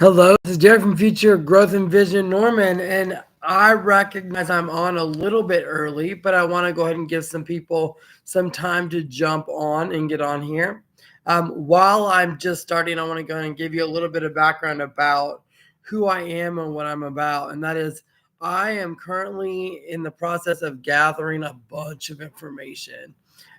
Hello, this is Derek from Future Growth and Vision Norman, and I recognize I'm on a little bit early, but I want to go ahead and give some people some time to jump on and get on here. While I'm just starting, I want to go ahead and give you a little bit of background about who I am and what I'm about, and that is I am currently in the process of gathering a bunch of information.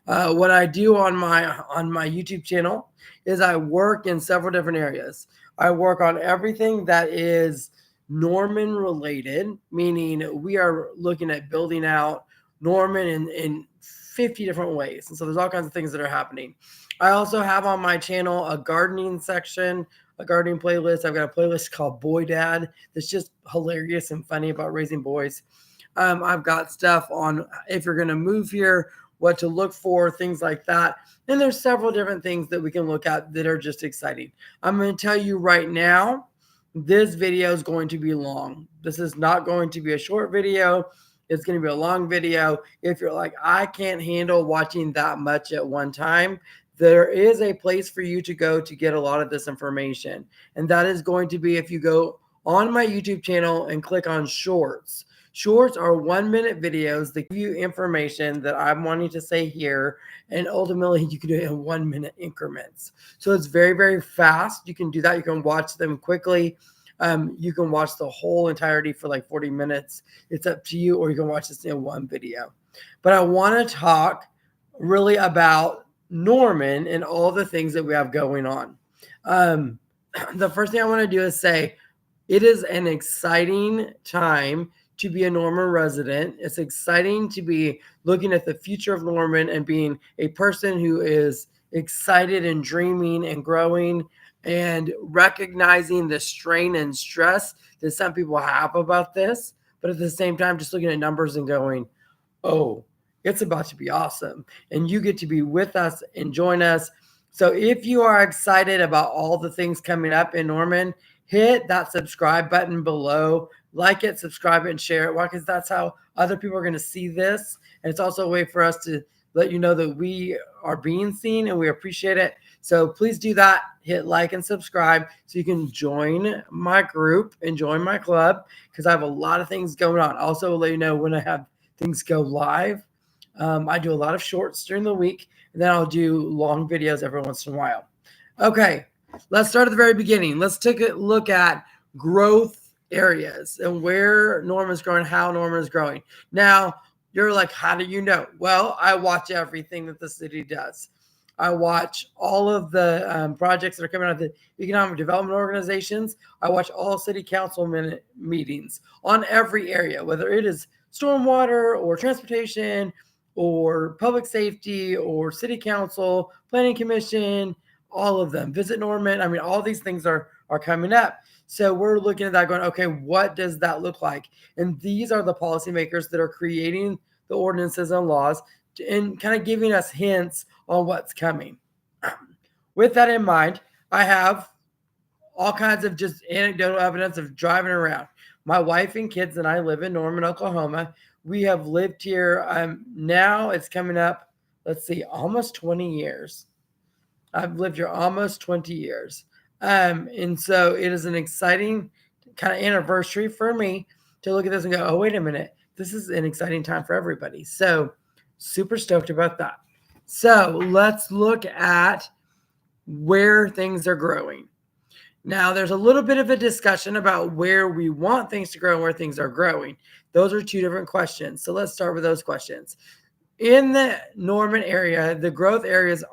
What I do on my YouTube channel is I work in several different areas. I work on everything that is Norman related, meaning we are looking at building out Norman in 50 different ways. And so there's all kinds of things that are happening. I also have on my channel a gardening section, a gardening playlist. I've got a playlist called Boy Dad that's just hilarious and funny about raising boys. I've got stuff on if you're going to move here, what to look for, things like that. And there's several different things that we can look at that are just exciting. I'm going to tell you right now, this video is going to be long. This is not going to be a short video. It's going to be a long video. If you're like, I can't handle watching that much at one time, there is a place for you to go to get a lot of this information. And that is going to be if you go on my YouTube channel and click on shorts. Shorts are 1 minute videos that give you information that I'm wanting to say here, and ultimately you can do it in 1 minute increments. So it's very, very fast. You can do that. You can watch them quickly. You can watch the whole entirety for like 40 minutes. It's up to you, or you can watch this in one video. But I want to talk really about Norman and all the things that we have going on. Um, the first thing I want to do is say it is an exciting time to be a Norman resident. It's exciting to be looking at the future of Norman and being a person who is excited and dreaming and growing and recognizing the strain and stress that some people have about this. But at the same time, just looking at numbers and going, oh, it's about to be awesome. And you get to be with us and join us. So if you are excited about all the things coming up in Norman, hit that subscribe button below, like it, subscribe it, and share it. Why? Because that's how other people are going to see this. And it's also a way for us to let you know that we are being seen and we appreciate it. So please do that. Hit like and subscribe so you can join my group and join my club because I have a lot of things going on. Also, let you know when I have things go live. I do a lot of shorts during the week, and then I'll do long videos every once in a while. Okay, let's start at the very beginning. Let's take a look at growth areas and where Norman's growing, how Norman's growing. Now, you're like, how do you know? Well, I watch everything that the city does. I watch all of the projects that are coming out of the economic development organizations. I watch all city council meetings on every area, whether it is stormwater or transportation or public safety or city council, planning commission, all of them. Visit Norman. I mean, all these things are coming up. So we're looking at that going, okay, what does that look like? And these are the policymakers that are creating the ordinances and laws and kind of giving us hints on what's coming. With that in mind, I have all kinds of just anecdotal evidence of driving around. My wife and kids and I live in Norman, Oklahoma. We have lived here. Now it's coming up, let's see, almost 20 years. I've lived here almost 20 years. And so it is an exciting kind of anniversary for me to look at this and go, oh, wait a minute. This is an exciting time for everybody. So super stoked about that. So let's look at where things are growing. Now, there's a little bit of a discussion about where we want things to grow and where things are growing. Those are two different questions. So let's start with those questions. In the Norman area, the growth areas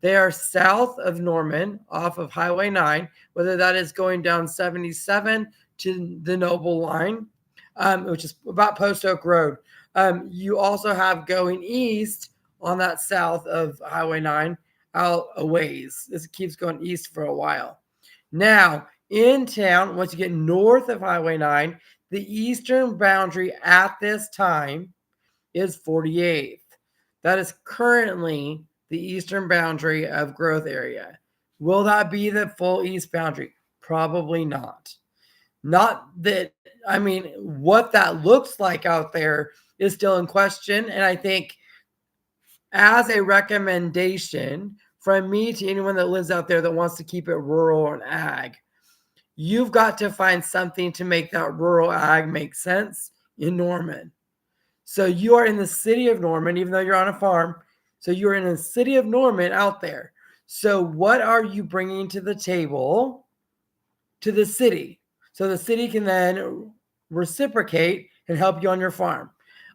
they are south of Norman off of Highway 9, whether that is going down 77 to the Noble line, which is about Post Oak Road. You also have going east on that south of Highway 9 out a ways. This keeps going east for a while. Now, in town, once you get north of Highway 9, the eastern boundary at this time is 48th. That is currently the eastern boundary of growth area. Will that be the full east boundary? Probably not. Not that, I mean, what that looks like out there is still in question. And I think as a recommendation from me to anyone that lives out there that wants to keep it rural and ag, you've got to find something to make that rural ag make sense in Norman. So you are in the city of Norman, even though you're on a farm. So you're in the city of Norman out there. So what are you bringing to the table to the city? So the city can then reciprocate and help you on your farm.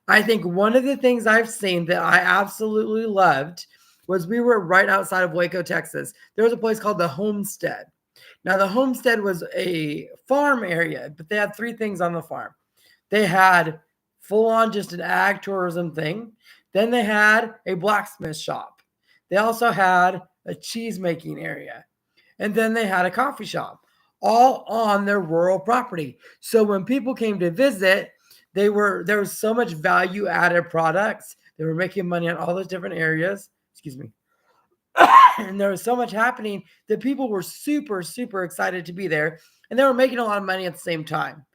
I think one of the things I've seen that I absolutely loved was we were right outside of Waco, Texas. There was a place called the Homestead. Now, the Homestead was a farm area, but they had three things on the farm. They had full on just an ag tourism thing. Then they had a blacksmith shop. They also had a cheese making area. And then they had a coffee shop, all on their rural property. So when people came to visit, there was so much value added products. They were making money on all those different areas. Excuse me. And there was so much happening that people were super, super excited to be there. And they were making a lot of money at the same time.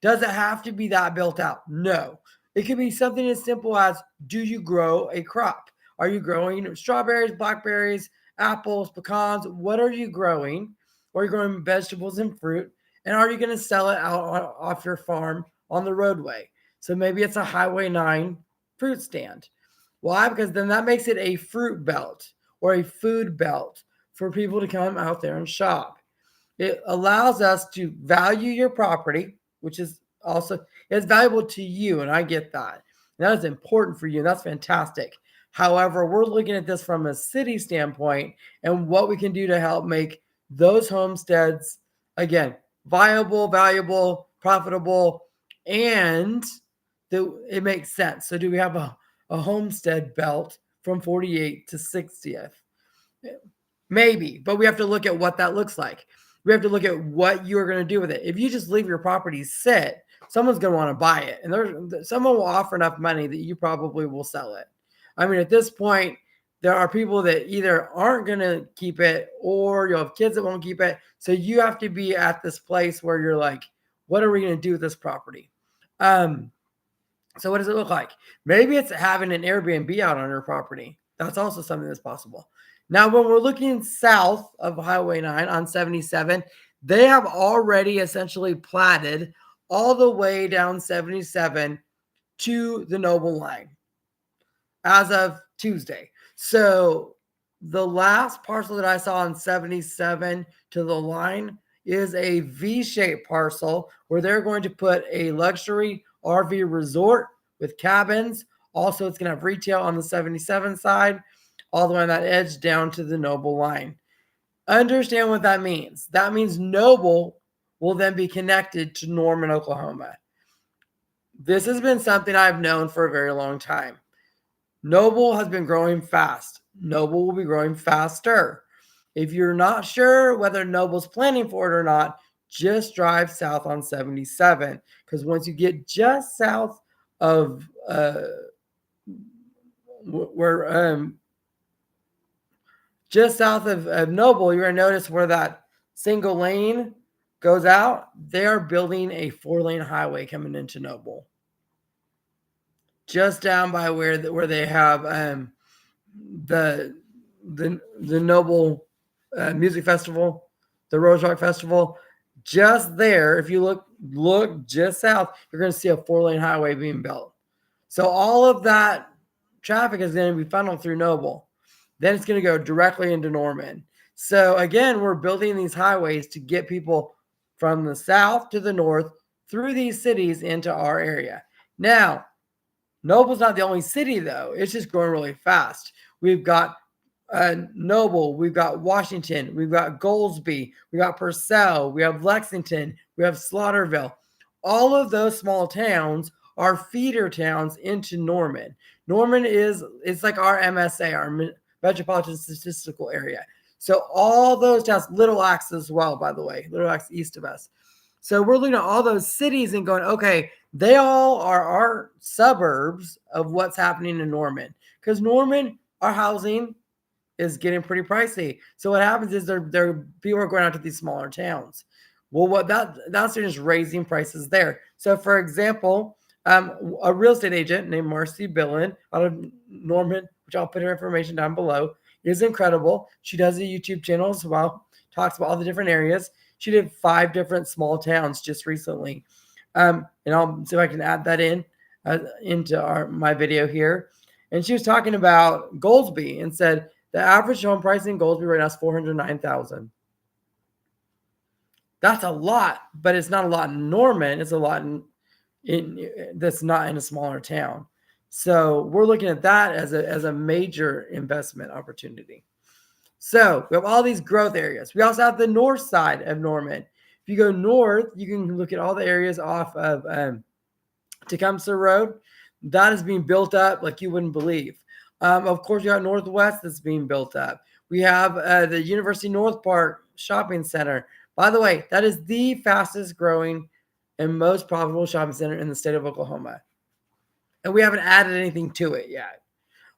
Does it have to be that built out? No. It could be something as simple as, do you grow a crop? Are you growing strawberries, blackberries, apples, pecans? What are you growing? Or are you growing vegetables and fruit? And are you going to sell it out off your farm on the roadway? So maybe it's a Highway 9 fruit stand. Why? Because then that makes it a fruit belt or a food belt for people to come out there and shop. It allows us to value your property, which is also it's valuable to you, and I get that. And that is important for you, and that's fantastic. However, we're looking at this from a city standpoint and what we can do to help make those homesteads, again, viable, valuable, profitable, and it makes sense. So do we have a homestead belt from 48 to 60th? Maybe, but we have to look at what that looks like. We have to look at what you're going to do with it. If you just leave your property sit, someone's going to want to buy it. And someone will offer enough money that you probably will sell it. I mean, at this point, there are people that either aren't going to keep it or you'll have kids that won't keep it. So you have to be at this place where you're like, what are we going to do with this property? So what does it look like? Maybe it's having an Airbnb out on your property. That's also something that's possible. Now, when we're looking south of Highway 9 on 77, they have already essentially platted all the way down 77 to the Noble line as of Tuesday. So the last parcel that I saw on 77 to the line is a V-shaped parcel where they're going to put a luxury RV resort with cabins. Also, it's going to have retail on the 77 side, all the way on that edge down to the Noble line. Understand what that means. That means Noble will then be connected to Norman, Oklahoma. This has been something I've known for a very long time. Noble has been growing fast. Noble will be growing faster. If you're not sure whether Noble's planning for it or not, just drive south on 77. Because once you get just south of just south of Noble, you're going to notice where that single lane goes out. They are building a 4-lane highway coming into Noble. Just down by where they have the Noble Music Festival, the Rose Rock Festival. Just there, if you look just south, you're going to see a 4-lane highway being built. So all of that traffic is going to be funneled through Noble. Then it's going to go directly into Norman. So again, we're building these highways to get people from the south to the north through these cities into our area. Now, Noble's not the only city, though. It's just growing really fast. We've got Noble, we've got Washington, we've got Goldsby, we've got Purcell, we have Lexington, we have Slaughterville. All of those small towns are feeder towns into Norman. Norman it's like our MSA, our Metropolitan Statistical Area. So all those towns, Little Axe as well, by the way, Little Axe east of us. So we're looking at all those cities and going, okay, they all are our suburbs of what's happening in Norman. Because Norman, our housing is getting pretty pricey. So what happens is people are going out to these smaller towns. Well, that's just raising prices there. So for example, a real estate agent named Marcy Billen out of Norman, which I'll put her information down below, is incredible. She does a YouTube channel as well, talks about all the different areas. She did 5 different small towns just recently. And I'll see if I can add that into my video here. And she was talking about Goldsby and said the average home price in Goldsby right now is $409,000. That's a lot, but it's not a lot in Norman. It's a lot that's not in a smaller town. So we're looking at that as a major investment opportunity. So we have all these growth areas. We also have the north side of Norman. If you go north, you can look at all the areas off of Tecumseh Road. That is being built up like you wouldn't believe. Of course, you got Northwest that's being built up. We have the University North Park Shopping Center. By the way, that is the fastest growing and most profitable shopping center in the state of Oklahoma. And we haven't added anything to it yet.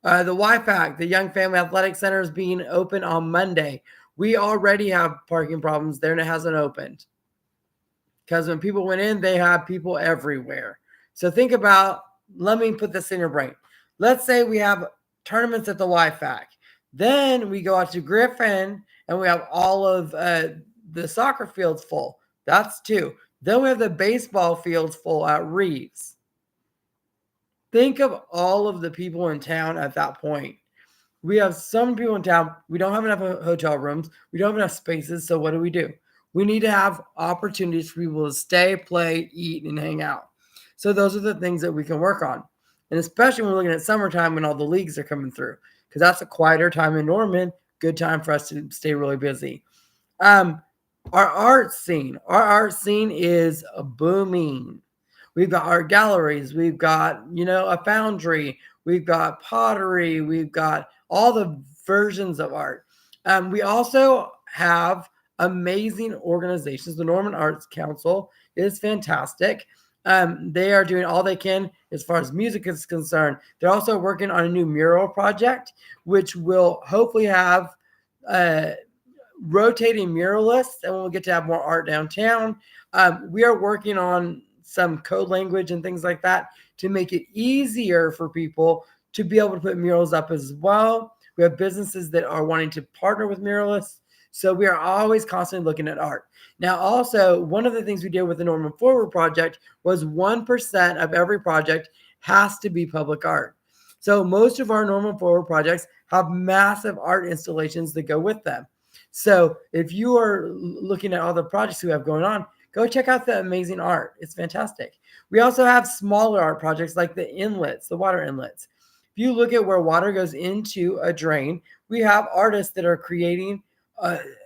The YFAC, the Young Family Athletic Center, is being open on Monday. We already have parking problems there and it hasn't opened. Because when people went in, they had people everywhere. So think about, let me put this in your brain. Let's say we have tournaments at the YFAC. Then we go out to Griffin and we have all of the soccer fields full. That's 2. Then we have the baseball fields full at Reeves. Think of all of the people in town at that point. We have some people in town. We don't have enough hotel rooms. We don't have enough spaces. So what do? We need to have opportunities for people to stay, play, eat, and hang out. So those are the things that we can work on. And especially when we're looking at summertime when all the leagues are coming through, because that's a quieter time in Norman. Good time for us to stay really busy. Our art scene is booming. We've got art galleries. We've got, a foundry. We've got pottery. We've got all the versions of art. We also have amazing organizations. The Norman Arts Council is fantastic. They are doing all they can as far as music is concerned. They're also working on a new mural project, which will hopefully have rotating muralists, and we'll get to have more art downtown. We are working on some code language and things like that to make it easier for people to be able to put murals up as well. We have businesses that are wanting to partner with muralists. So we are always constantly looking at art. Now, also, one of the things we did with the Norman Forward project was 1% of every project has to be public art. So most of our Norman Forward projects have massive art installations that go with them. So if you are looking at all the projects we have going on, go check out the amazing art. It's fantastic. We also have smaller art projects like the inlets, the water inlets. If you look at where water goes into a drain, we have artists that are creating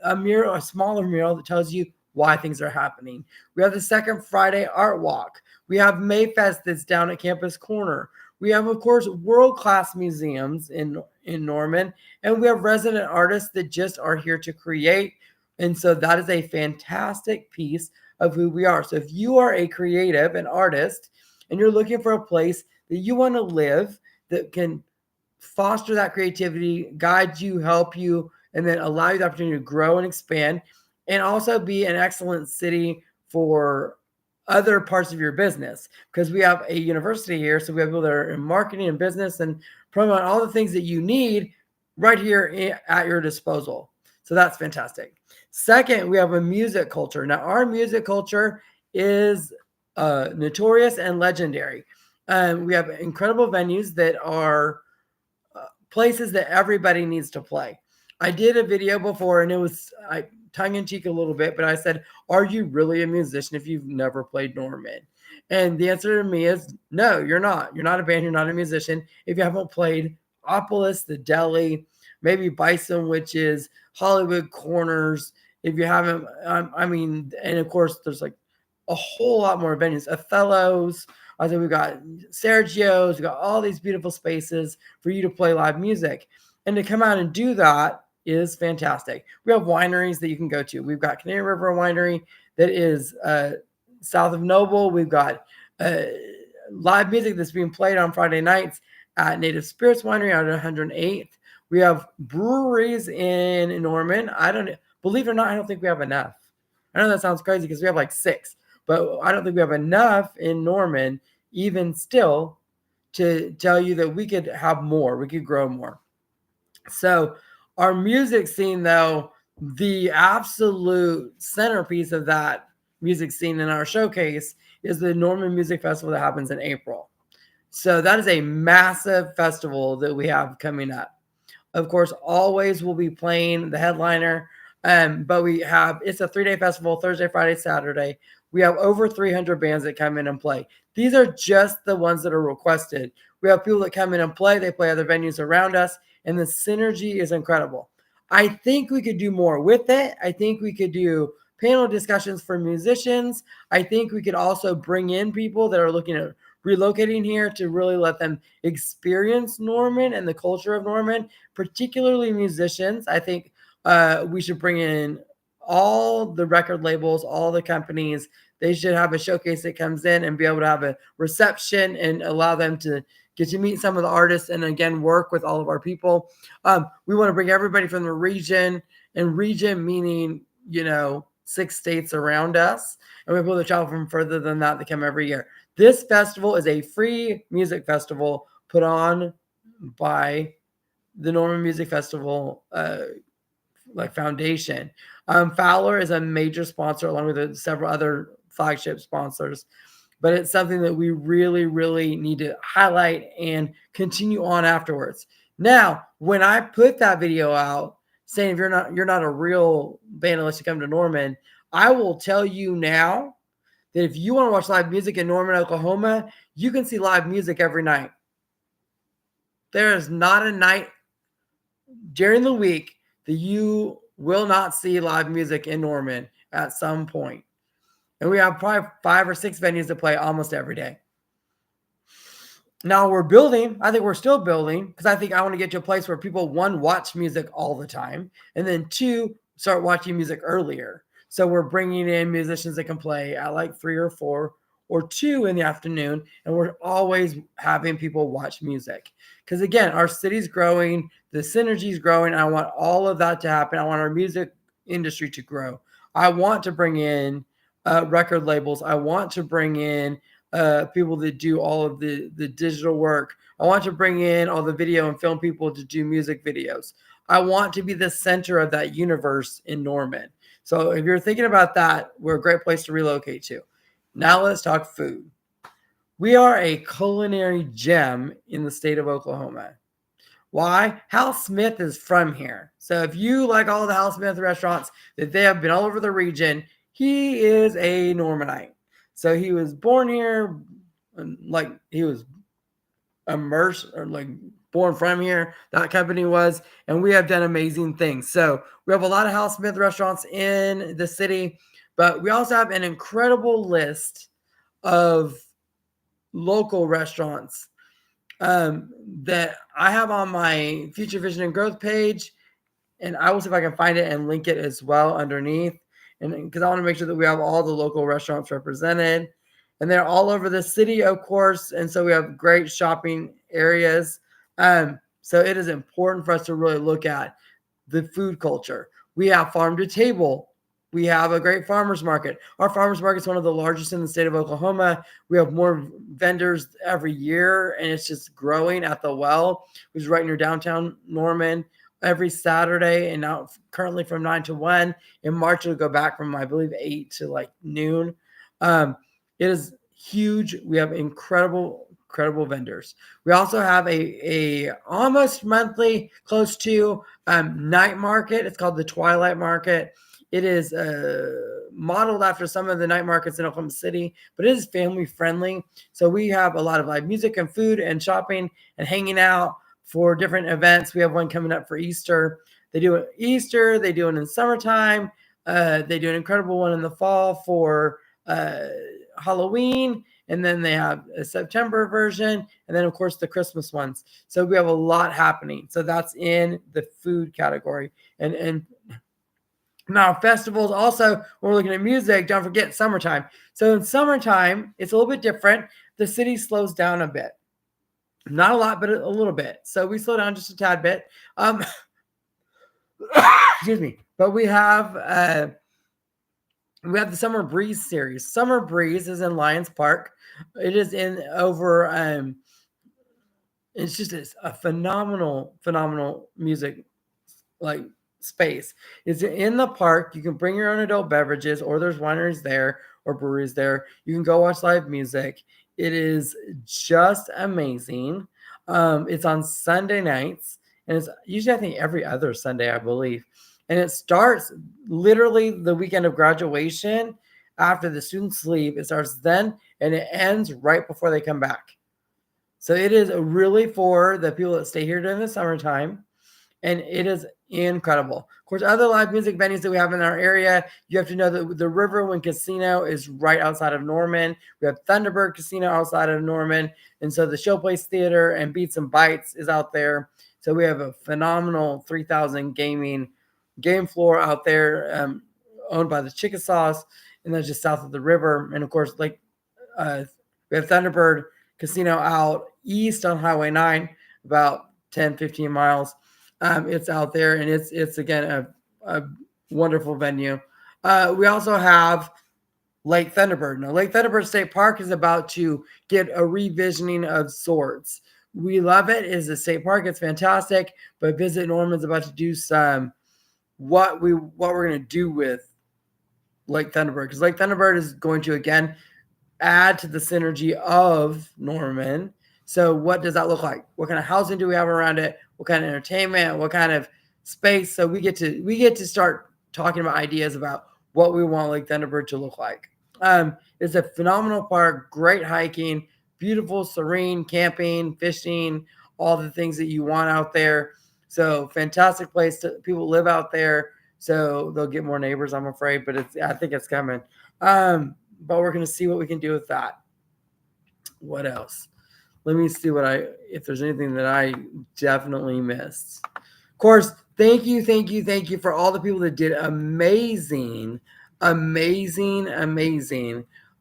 a mural, a smaller mural that tells you why things are happening. We have the Second Friday Art Walk. We have Mayfest that's down at Campus Corner. We have, of course, world-class museums in Norman, and we have resident artists that just are here to create. And so that is a fantastic piece of who we are. So if you are a creative, an artist, and you're looking for a place that you want to live that can foster that creativity, guide you, help you, and then allow you the opportunity to grow and expand, and also be an excellent city for other parts of your business, because we have a university here. So we have people that are in marketing and business and promote all the things that you need right here at your disposal. So that's fantastic. Second, we have a music culture. Now, our music culture is notorious and legendary. We have incredible venues that are places that everybody needs to play. I did a video before, and it was tongue-in-cheek a little bit, but I said, are you really a musician if you've never played Norman? And the answer to me is no, you're not. You're not a band. You're not a musician if you haven't played Opolis, the Deli, maybe Bison Witches, Hollywood Corners. If you haven't, and of course, there's like a whole lot more venues. Othello's. I think we've got Sergio's. We've got all these beautiful spaces for you to play live music. And to come out and do that is fantastic. We have wineries that you can go to. We've got Canary River Winery that is south of Noble. We've got live music that's being played on Friday nights at Native Spirits Winery out at 108th. We have breweries in Norman. Believe it or not, I don't think we have enough. I know that sounds crazy because we have like 6, but I don't think we have enough in Norman, even still, to tell you that we could have more. We could grow more. So our music scene, though, the absolute centerpiece of that music scene in our showcase is the Norman Music Festival that happens in April. So that is a massive festival that we have coming up. Of course, always will be playing the headliner. But it's a 3-day festival, Thursday, Friday, Saturday. We have over 300 bands that come in and play. These are just the ones that are requested. We have people that come in and play. They play other venues around us, and the synergy is incredible. I think we could do more with it. I think we could do panel discussions for musicians. I think we could also bring in people that are looking at relocating here to really let them experience Norman and the culture of Norman, particularly musicians. I think we should bring in all the record labels, all the companies. They should have a showcase that comes in and be able to have a reception and allow them to get to meet some of the artists and again work with all of our people. We want to bring everybody from the region, and region meaning 6 states around us, and we have people that travel from further than that come every year. This festival is a free music festival put on by the Norman Music Festival foundation. Fowler is a major sponsor along with several other flagship sponsors, but it's something that we really, really need to highlight and continue on afterwards. Now, when I put that video out saying if you're not a real band unless you come to Norman, I will tell you now that if you want to watch live music in Norman, Oklahoma, you can see live music every night. There is not a night during the week that you will not see live music in Norman at some point. And we have probably 5 or 6 venues to play almost every day. Now we're building. I think we're still building because I think I want to get to a place where people, 1, watch music all the time, and then 2, start watching music earlier. So we're bringing in musicians that can play at like 3 or 4 or 2 in the afternoon, and we're always having people watch music. Because again, our city's growing, the synergy's growing. I want all of that to happen. I want our music industry to grow. I want to bring in record labels. I want to bring in people that do all of the digital work. I want to bring in all the video and film people to do music videos. I want to be the center of that universe in Norman. So if you're thinking about that, we're a great place to relocate to. Now let's talk food. We are a culinary gem in the state of Oklahoma. Why? Hal Smith is from here. So if you like all the Hal Smith restaurants that they have been all over the region, he is a Normanite. So he was born here, like he was immersed or like born from here. That company was, and we have done amazing things. So we have a lot of Hal Smith restaurants in the city, but we also have an incredible list of local restaurants that I have on my Future Vision and Growth page, and I will see if I can find it and link it as well underneath. And because I want to make sure that we have all the local restaurants represented, and they're all over the city, of course. And so we have great shopping areas. So it is important for us to really look at the food culture. We have farm to table. We have a great farmers market. Our farmers market is one of the largest in the state of Oklahoma. We have more vendors every year, and it's just growing at the Well, which is right near downtown Norman, every Saturday, and now currently from 9 to 1. In March, it'll go back from, I believe, 8 to like noon. It is huge. We have incredible vendors. We also have a almost monthly, close to night market. It's called the Twilight Market. It is modeled after some of the night markets in Oklahoma City, but it is family friendly. So we have a lot of live music and food and shopping and hanging out for different events. We have one coming up for Easter. They do it Easter. They do it in summertime. They do an incredible one in the fall for Halloween. And then they have a September version. And then, of course, the Christmas ones. So we have a lot happening. So that's in the food category. And now festivals also, when we're looking at music, don't forget summertime. So in summertime, it's a little bit different. The city slows down a bit. Not a lot, but a little bit. So we slow down just a tad bit. Excuse me. But we have the Summer Breeze series. Summer Breeze is in Lions Park. It is in over. It's just a phenomenal music space. It's in the park. You can bring your own adult beverages, or there's wineries there or breweries there. You can go watch live music. It is just amazing. It's on Sunday nights, and it's usually, I think, every other Sunday, I believe. And it starts literally the weekend of graduation after the students leave. It starts then, and it ends right before they come back. So it is really for the people that stay here during the summertime, and it is incredible. Of course, other live music venues that we have in our area, you have to know that the Riverwind Casino is right outside of Norman. We have Thunderbird Casino outside of Norman, and so the Showplace Theater and Beats and Bites is out there. So we have a phenomenal 3,000 game floor out there, owned by the Chickasaws, and that's just south of the river. And of course, we have Thunderbird Casino out east on Highway 9, about 10, 15 miles. It's out there, and it's again a wonderful venue. We also have Lake Thunderbird. Now, Lake Thunderbird State Park is about to get a revisioning of sorts. We love it. It's a state park. It's fantastic. But Visit Norman's about to do some what we're going to do with Lake Thunderbird, because Lake Thunderbird is going to again add to the synergy of Norman. So what does that look like? What kind of housing do we have around it? What kind of entertainment? What kind of space? So we get to start talking about ideas about what we want Lake Thunderbird to look like. It's a phenomenal park, great hiking, beautiful, serene camping, fishing, all the things that you want out there. So fantastic place to people live out there. So they'll get more neighbors, I'm afraid, but I think it's coming. But we're going to see what we can do with that. What else? Let me see if there's anything that I definitely missed. Of course, thank you for all the people that did amazing.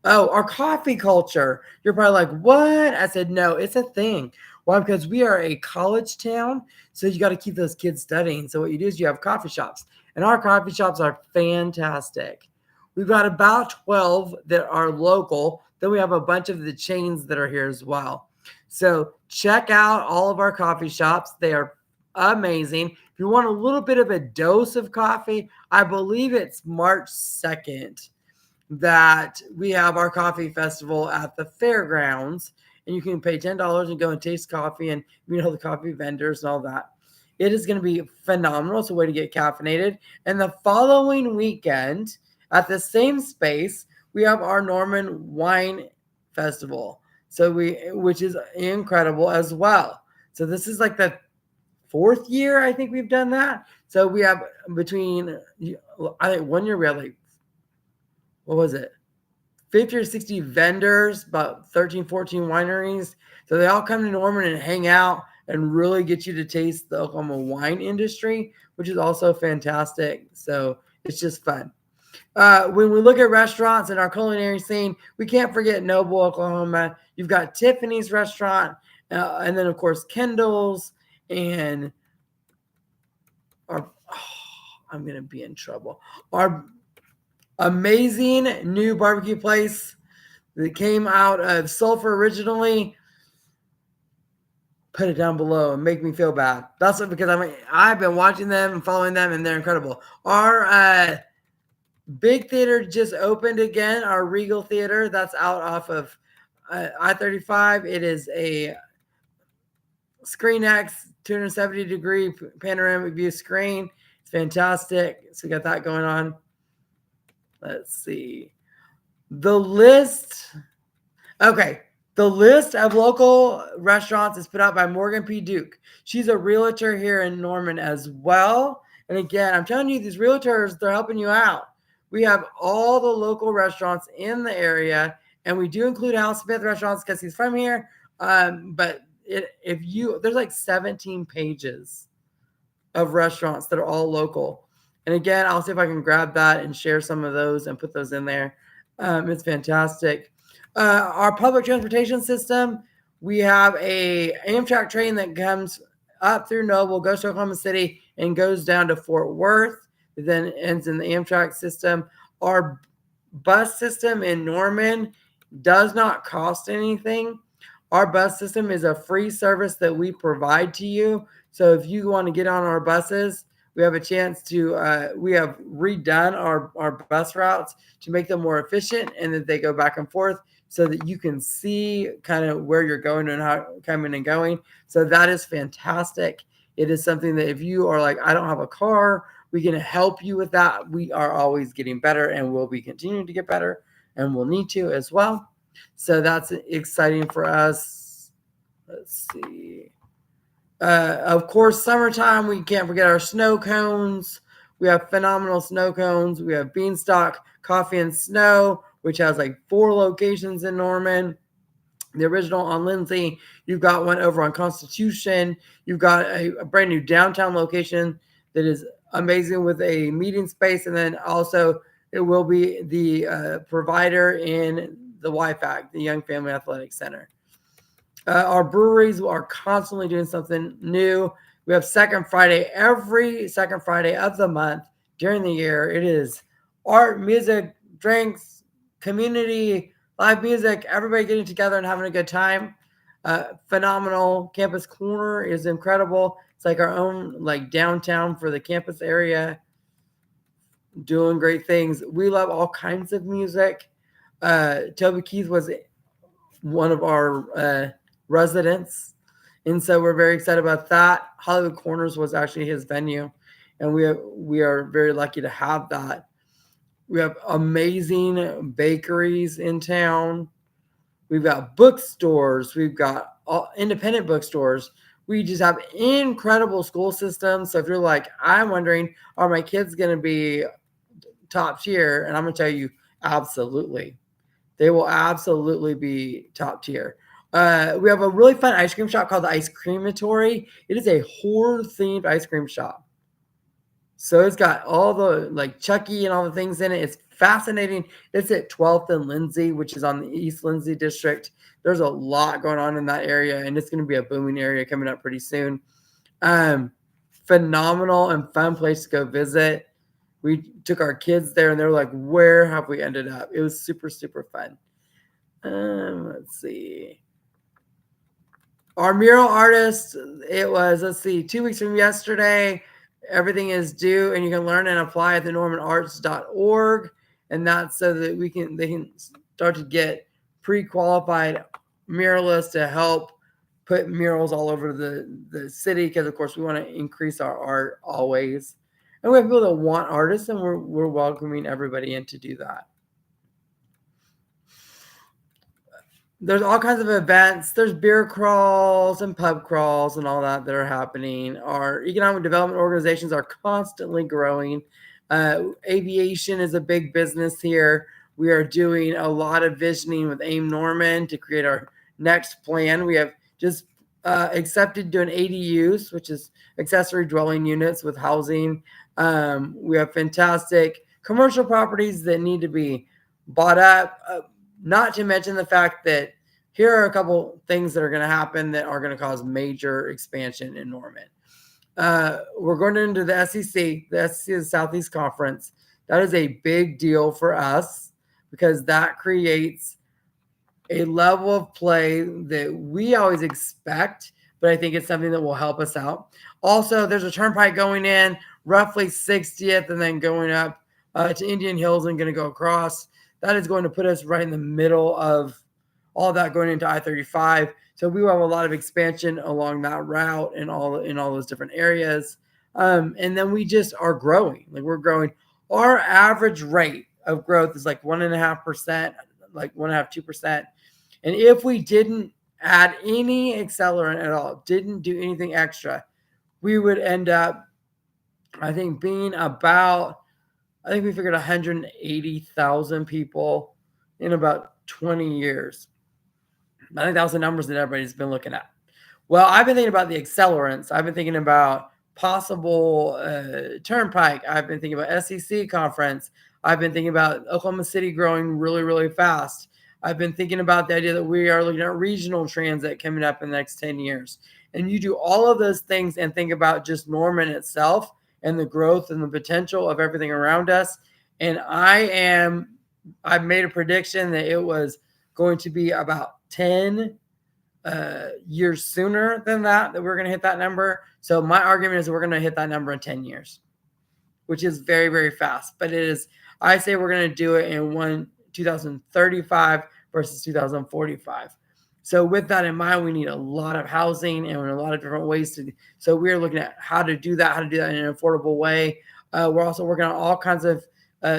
Oh, our coffee culture. You're probably like, what? I said, no, it's a thing. Why? Because we are a college town, so you got to keep those kids studying. So what you do is you have coffee shops, and our coffee shops are fantastic. We've got about 12 that are local. Then we have a bunch of the chains that are here as well. So check out all of our coffee shops. They are amazing. If you want a little bit of a dose of coffee, I believe it's March 2nd that we have our coffee festival at the fairgrounds. And you can pay $10 and go and taste coffee and meet all the coffee vendors and all that. It is going to be phenomenal. It's a way to get caffeinated. And the following weekend, at the same space, we have our Norman Wine Festival. So which is incredible as well. So this is like the 4th year I think we've done that. So we have I think 1 year we had like, what was it? 50 or 60 vendors, about 13, 14 wineries. So they all come to Norman and hang out and really get you to taste the Oklahoma wine industry, which is also fantastic. So it's just fun. When we look at restaurants in our culinary scene, we can't forget Noble, Oklahoma. You've got Tiffany's restaurant, and then, of course, Kendall's, and I'm going to be in trouble. Our amazing new barbecue place that came out of Sulphur originally. Put it down below and make me feel bad. That's because I've been watching them and following them, and they're incredible. Our Big Theater just opened again, our Regal Theater. That's out off of I-35. It is a ScreenX 270-degree panoramic view screen. It's fantastic. So we got that going on. Let's see. The list. Okay. The list of local restaurants is put out by Morgan P. Duke. She's a realtor here in Norman as well. And again, I'm telling you, these realtors, they're helping you out. We have all the local restaurants in the area, and we do include Hal Smith restaurants because he's from here. But there's like 17 pages of restaurants that are all local. And again, I'll see if I can grab that and share some of those and put those in there. It's fantastic. Our public transportation system, we have a Amtrak train that comes up through Noble, goes to Oklahoma City, and goes down to Fort Worth. It then ends in the Amtrak system. Our bus system in Norman does not cost anything. Our bus system is a free service that we provide to you. So if you want to get on our buses, we We have a chance to, we have redone our bus routes to make them more efficient and that they go back and forth so that you can see kind of where you're going and how coming and going. So that is fantastic. It is something that if you are like, I don't have a car, we can help you with that. We are always getting better and we'll be continuing to get better and we'll need to as well. So that's exciting for us. Let's see. Of course, summertime, we can't forget our snow cones. We have phenomenal snow cones. We have Beanstalk Coffee and Snow, which has like 4 locations in Norman. The original on Lindsay. You've got one over on Constitution. You've got a brand new downtown location that is amazing with a meeting space. And then also it will be the provider in the YFAC, the Young Family Athletic Center. Our breweries are constantly doing something new. We have Second Friday, every second Friday of the month during the year. It is art, music, drinks, community, live music, everybody getting together and having a good time. Phenomenal. Campus Corner is incredible. It's like our own like downtown for the campus area. Doing great things. We love all kinds of music. Toby Keith was one of our residents, and so we're very excited about that. Hollywood Corners was actually his venue, and we are very lucky to have that. We have amazing bakeries in town. We've got bookstores. We've got independent bookstores. We just have incredible school systems. So if you're like, I'm wondering, are my kids going to be top tier? And I'm going to tell you, absolutely. They will absolutely be top tier. We have a really fun ice cream shop called the Ice Creamatory. It is a horror-themed ice cream shop. So it's got all the like Chucky and all the things in it. It's fascinating. It's at 12th and Lindsay, which is on the East Lindsay district. There's a lot going on in that area, and it's going to be a booming area coming up pretty soon. Phenomenal and fun place to go visit. We took our kids there, and they were like, where have we ended up? It was super, super fun. Let's see. Our mural artist, it was, let's see, 2 weeks from yesterday. Everything is due, and you can learn and apply at the normanarts.org. And that's so that they can start to get pre-qualified muralists to help put murals all over the city, because of course we want to increase our art always. And we have people that want artists, and we're welcoming everybody in to do that. There's all kinds of events. There's beer crawls and pub crawls and all that are happening. Our economic development organizations are constantly growing. Aviation is a big business here. We are doing a lot of visioning with AIM Norman to create our next plan. We have just accepted doing ADUs, which is accessory dwelling units with housing. We have fantastic commercial properties that need to be bought up. Not to mention the fact that here are a couple things that are going to happen that are going to cause major expansion in Norman. We're going into the SEC. The SEC is the Southeast Conference. That is a big deal for us because that creates a level of play that we always expect, but I think it's something that will help us out. Also, there's a turnpike going in roughly 60th and then going up to Indian Hills and going to go across. That is going to put us right in the middle of all that going into I-35. So we will have a lot of expansion along that route and all those different areas. And then we just are growing. Like we're growing. Our average rate of growth is like 1.5%, like 1.5%, 2%. And if we didn't add any accelerant at all, didn't do anything extra, we would end up, I think, being about, I think we figured 180,000 people in about 20 years. I think that was the numbers that everybody's been looking at. Well, I've been thinking about the accelerants. I've been thinking about possible turnpike. I've been thinking about SEC conference. I've been thinking about Oklahoma City growing really, really fast. I've been thinking about the idea that we are looking at regional transit coming up in the next 10 years. And you do all of those things and think about just Norman itself and the growth and the potential of everything around us. And I've made a prediction that it was going to be about 10 years sooner than that we're going to hit that number. So my argument is we're going to hit that number in 10 years. which is very, very fast. But it is, I say we're going to do it in 2035 versus 2045. So with that in mind, we need a lot of housing and a lot of different ways to. So we're looking at how to do that in an affordable way. We're also working on all kinds of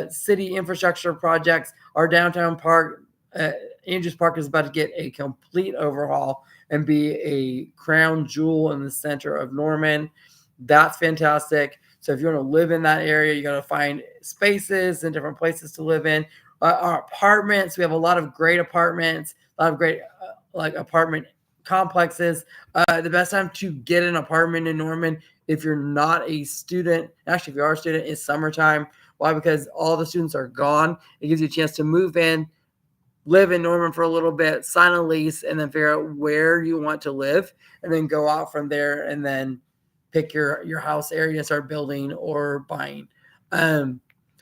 city infrastructure projects. Our downtown park, Andrews Park, is about to get a complete overhaul and be a crown jewel in the center of Norman. That's fantastic. So if you want to live in that area, you got to find spaces and different places to live in. Our apartments, we have a lot of great apartments, a lot of great like apartment complexes. The best time to get an apartment in Norman, if you're not a student, actually if you are a student, is summertime. Why? Because all the students are gone. It gives you a chance to move in, live in Norman for a little bit, sign a lease, and then figure out where you want to live, and then go out from there and then pick your house area, start building or buying.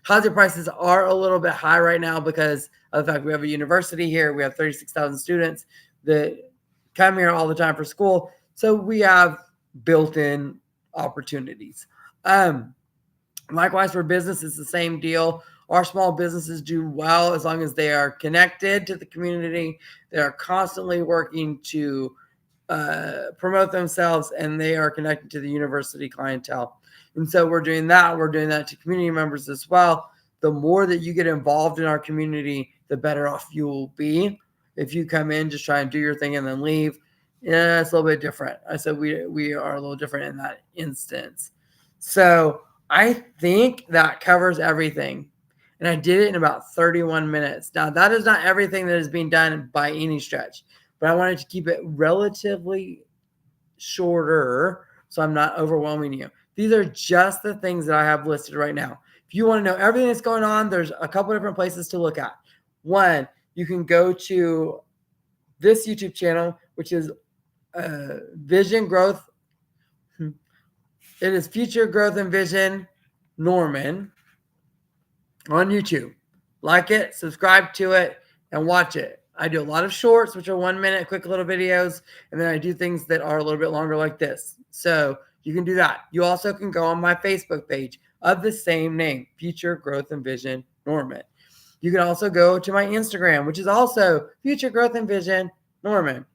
Housing prices are a little bit high right now because of the fact we have a university here. We have 36,000 students that come here all the time for school. So we have built-in opportunities. Likewise, for business, it's the same deal. Our small businesses do well as long as they are connected to the community. They are constantly working to promote themselves, and they are connected to the university clientele. And so we're doing that. We're doing that to community members as well. The more that you get involved in our community, the better off you will be. If you come in, just try and do your thing and then leave, yeah, it's a little bit different. I said we are a little different in that instance. So I think that covers everything. And I did it in about 31 minutes. Now, that is not everything that is being done by any stretch, but I wanted to keep it relatively shorter so I'm not overwhelming you. These are just the things that I have listed right now. If you want to know everything that's going on, there's a couple different places to look at. One, you can go to this YouTube channel, which is Vision Growth. It is Future Growth and Vision Norman on YouTube. Like it, subscribe to it, and watch it. I do a lot of shorts, which are 1 minute, quick little videos, and then I do things that are a little bit longer like this. So you can do that. You also can go on my Facebook page of the same name, Future Growth and Vision Norman. You can also go to my Instagram, which is also Future Growth and Vision Norman.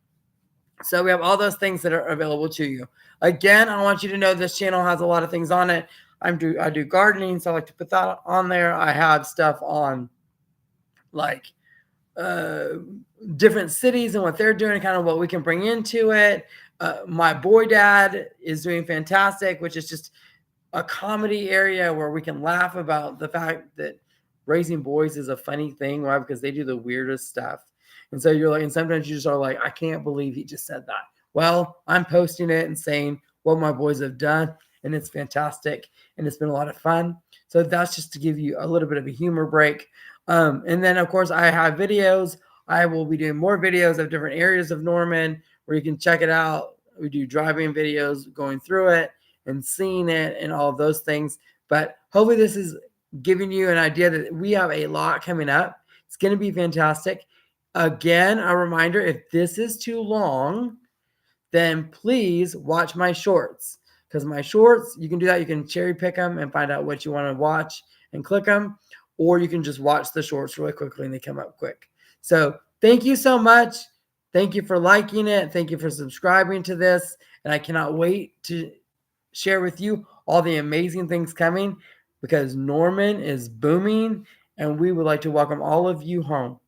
So we have all those things that are available to you. Again, I want you to know this channel has a lot of things on it. I do gardening, so I like to put that on there. I have stuff on like different cities and what they're doing, kind of what we can bring into it. My boy dad is doing fantastic, which is just a comedy area where we can laugh about the fact that raising boys is a funny thing. Why? Because they do the weirdest stuff. And so you're like, and sometimes you just are like, I can't believe he just said that. Well, I'm posting it and saying what my boys have done, and it's fantastic, and it's been a lot of fun. So that's just to give you a little bit of a humor break. And then, of course, I have videos. I will be doing more videos of different areas of Norman where you can check it out. We do driving videos, going through it and seeing it and all of those things. But hopefully this is giving you an idea that we have a lot coming up. It's going to be fantastic. Again, a reminder, if this is too long, then please watch my shorts. Because my shorts, you can do that. You can cherry pick them and find out what you want to watch and click them. Or you can just watch the shorts really quickly and they come up quick. So thank you so much. Thank you for liking it. Thank you for subscribing to this. And I cannot wait to share with you all the amazing things coming because Norman is booming and we would like to welcome all of you home.